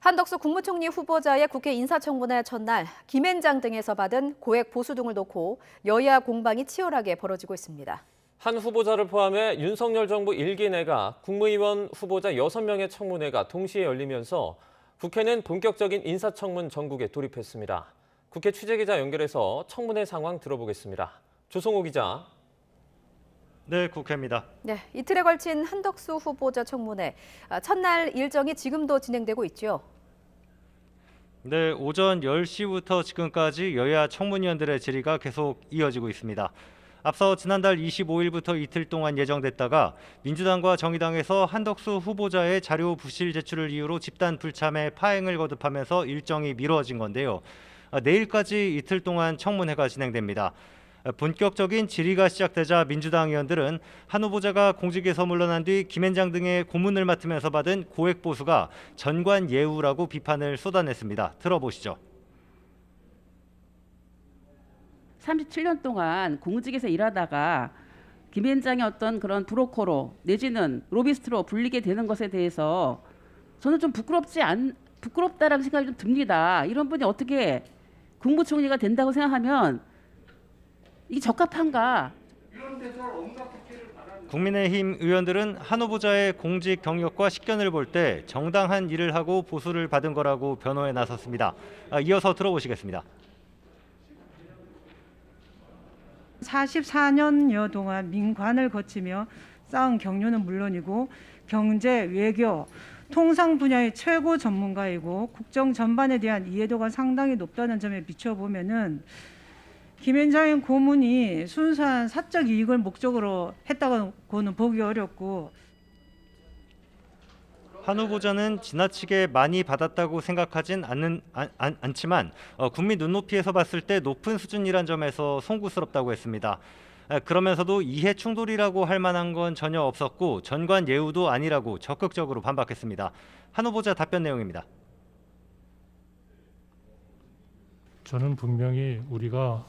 한덕수 국무총리 후보자의 국회 인사청문회 첫날 김앤장 등에서 받은 고액 보수 등을 놓고 여야 공방이 치열하게 벌어지고 있습니다. 한 후보자를 포함해 윤석열 정부 1기 내각 국무위원 후보자 6명의 청문회가 동시에 열리면서 국회는 본격적인 인사청문 전국에 돌입했습니다. 국회 취재기자 연결해서 청문회 상황 들어보겠습니다. 조성호 기자. 네, 국회입니다. 네, 이틀에 걸친 한덕수 후보자 청문회. 첫날 일정이 지금도 진행되고 있죠. 네, 오전 10시부터 지금까지 여야 청문위원들의 질의가 계속 이어지고 있습니다. 앞서 지난달 25일부터 이틀 동안 예정됐다가 민주당과 정의당에서 한덕수 후보자의 자료 부실 제출을 이유로 집단 불참에 파행을 거듭하면서 일정이 미뤄진 건데요. 내일까지 이틀 동안 청문회가 진행됩니다. 본격적인 질의가 시작되자 민주당 의원들은 한 후보자가 공직에서 물러난 뒤 김앤장 등의 고문을 맡으면서 받은 고액 보수가 전관 예우라고 비판을 쏟아냈습니다. 들어보시죠. 37년 동안 공직에서 일하다가 김앤장의 어떤 그런 브로커로 내지는 로비스트로 불리게 되는 것에 대해서 저는 좀 부끄럽다라는 생각이 좀 듭니다. 이런 분이 어떻게 국무총리가 된다고 생각하면 이게 적합한가? 국민의힘 의원들은 한 후보자의 공직 경력과 식견을 볼 때 정당한 일을 하고 보수를 받은 거라고 변호에 나섰습니다. 이어서 들어보시겠습니다. 44년여 동안 민관을 거치며 쌓은 경륜은 물론이고 경제, 외교, 통상 분야의 최고 전문가이고 국정 전반에 대한 이해도가 상당히 높다는 점에 비춰보면은 김앤장 고문이 순수한 사적 이익을 목적으로 했다고는 보기 어렵고, 한 후보자는 지나치게 많이 받았다고 생각하진 않지만 국민 눈높이에서 봤을 때 높은 수준이란 점에서 송구스럽다고 했습니다. 그러면서도 이해 충돌이라고 할 만한 건 전혀 없었고 전관 예우도 아니라고 적극적으로 반박했습니다. 한 후보자 답변 내용입니다. 저는 분명히 우리가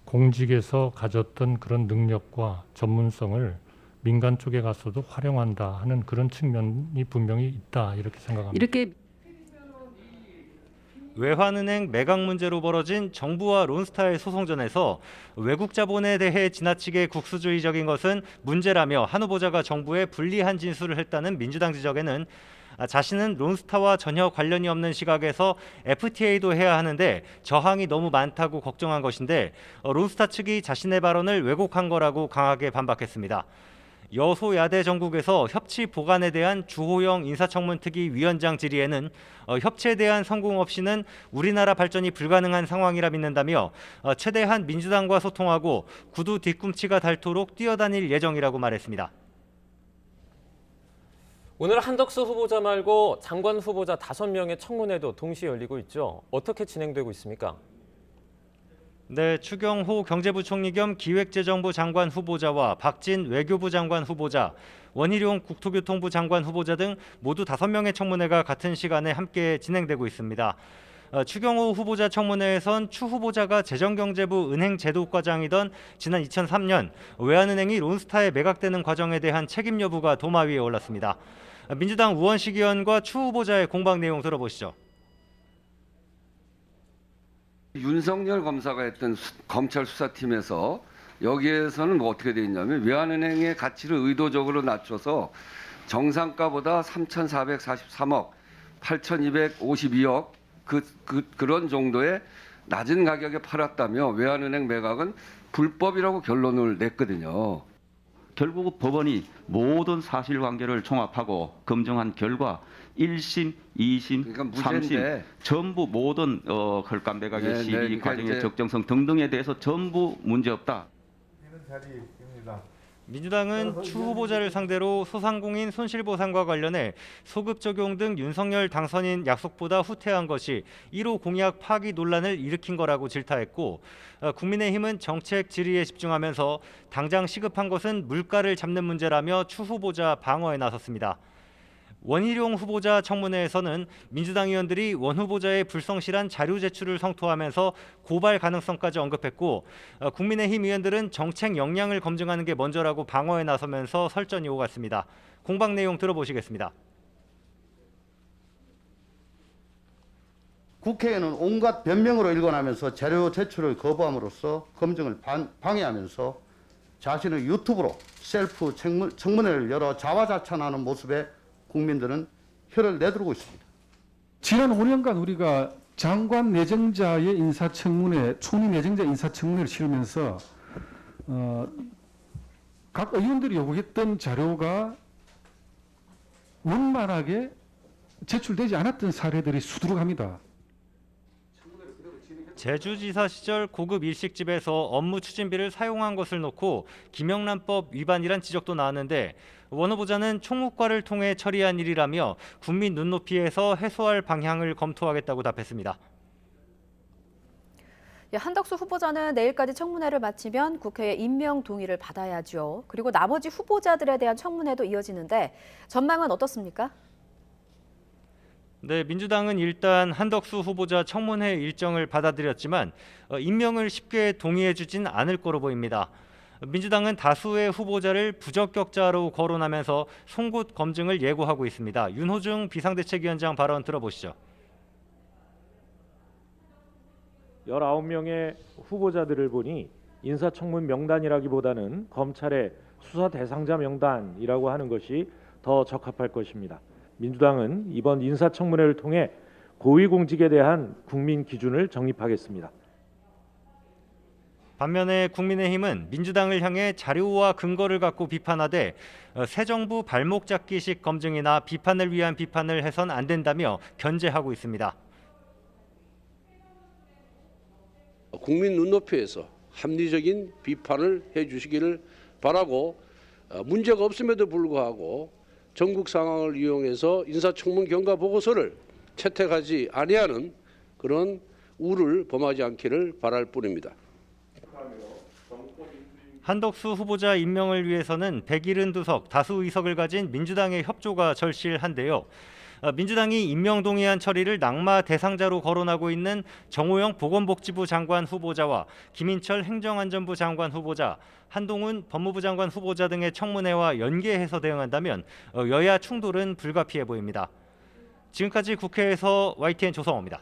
공직에서 가졌던 그런 능력과 전문성을 민간 쪽에 가서도 활용한다 하는 그런 측면이 분명히 있다 이렇게 생각합니다. 이렇게 외환은행 매각 문제로 벌어진 정부와 론스타의 소송전에서 외국 자본에 대해 지나치게 국수주의적인 것은 문제라며 한 후보자가 정부에 불리한 진술을 했다는 민주당 지적에는 자신은 론스타와 전혀 관련이 없는 시각에서 FTA도 해야 하는데 저항이 너무 많다고 걱정한 것인데 론스타 측이 자신의 발언을 왜곡한 거라고 강하게 반박했습니다. 여소야대 정국에서 협치 보관에 대한 주호영 인사청문특위 위원장 질의에는 협치에 대한 성공 없이는 우리나라 발전이 불가능한 상황이라 믿는다며 최대한 민주당과 소통하고 구두 뒤꿈치가 닳도록 뛰어다닐 예정이라고 말했습니다. 오늘 한덕수 후보자 말고 장관 후보자 5명의 청문회도 동시에 열리고 있죠. 어떻게 진행되고 있습니까? 네, 추경호 경제부총리 겸 기획재정부 장관 후보자와 박진 외교부 장관 후보자, 원희룡 국토교통부 장관 후보자 등 모두 5명의 청문회가 같은 시간에 함께 진행되고 있습니다. 추경호 후보자 청문회에선 추 후보자가 재정경제부 은행제도과장이던 지난 2003년 외환은행이 론스타에 매각되는 과정에 대한 책임 여부가 도마 위에 올랐습니다. 민주당 우원식 의원과 추 후보자의 공방 내용 들어보시죠. 윤석열 검사가 했던 검찰 수사팀에서 여기에서는 뭐 어떻게 돼 있냐면 외환은행의 가치를 의도적으로 낮춰서 정상가보다 3,443억, 8,252억 그런 정도의 낮은 가격에 팔았다며 외환은행 매각은 불법이라고 결론을 냈거든요. 결국 법원이 모든 사실관계를 종합하고 검증한 결과 1심, 2심, 그러니까 3심 전부 모든 헐값 매각의 시비 그러니까 과정의 적정성 등등에 대해서 전부 문제없다. 민주당은 추 후보자를 상대로 소상공인 손실보상과 관련해 소급 적용 등 윤석열 당선인 약속보다 후퇴한 것이 1호 공약 파기 논란을 일으킨 거라고 질타했고, 국민의힘은 정책 질의에 집중하면서 당장 시급한 것은 물가를 잡는 문제라며 추 후보자 방어에 나섰습니다. 원희룡 후보자 청문회에서는 민주당 의원들이 원 후보자의 불성실한 자료 제출을 성토하면서 고발 가능성까지 언급했고, 국민의힘 의원들은 정책 역량을 검증하는 게 먼저라고 방어에 나서면서 설전이 오갔습니다. 공방 내용 들어보시겠습니다. 국회에는 온갖 변명으로 일관하면서 자료 제출을 거부함으로써 검증을 방해하면서 자신의 유튜브로 셀프 청문회를 열어 자화자찬하는 모습에 국민들은 혀를 내두르고 있습니다. 지난 5년간 우리가 장관 내정자의 인사청문회, 총리 내정자 인사청문회를 치르면서 각 의원들이 요구했던 자료가 원만하게 제출되지 않았던 사례들이 수두룩합니다. 제주지사 시절 고급 일식집에서 업무 추진비를 사용한 것을 놓고 김영란법 위반이란 지적도 나왔는데 원 후보자는 총무과를 통해 처리한 일이라며 국민 눈높이에서 해소할 방향을 검토하겠다고 답했습니다. 한덕수 후보자는 내일까지 청문회를 마치면 국회의 임명 동의를 받아야죠. 그리고 나머지 후보자들에 대한 청문회도 이어지는데 전망은 어떻습니까? 네, 민주당은 일단 한덕수 후보자 청문회 일정을 받아들였지만 임명을 쉽게 동의해주진 않을 거로 보입니다. 민주당은 다수의 후보자를 부적격자로 거론하면서 송곳 검증을 예고하고 있습니다. 윤호중 비상대책위원장 발언 들어보시죠. 19명의 후보자들을 보니 인사청문 명단이라기보다는 검찰의 수사 대상자 명단이라고 하는 것이 더 적합할 것입니다. 민주당은 이번 인사청문회를 통해 고위공직에 대한 국민 기준을 정립하겠습니다. 반면에 국민의힘은 민주당을 향해 자료와 근거를 갖고 비판하되 새 정부 발목 잡기식 검증이나 비판을 위한 비판을 해선 안 된다며 견제하고 있습니다. 국민 눈높이에서 합리적인 비판을 해주시기를 바라고 문제가 없음에도 불구하고 전국 상황을 이용해서 인사청문 경과 보고서를 채택하지 아니하는 그런 우를 범하지 않기를 바랄 뿐입니다. 한덕수 후보자 임명을 위해서는 172석 다수 의석을 가진 민주당의 협조가 절실한데요. 민주당이 임명 동의안 처리를 낙마 대상자로 거론하고 있는 정호영 보건복지부 장관 후보자와 김인철 행정안전부 장관 후보자, 한동훈 법무부 장관 후보자 등의 청문회와 연계해서 대응한다면 여야 충돌은 불가피해 보입니다. 지금까지 국회에서 YTN 조성호입니다.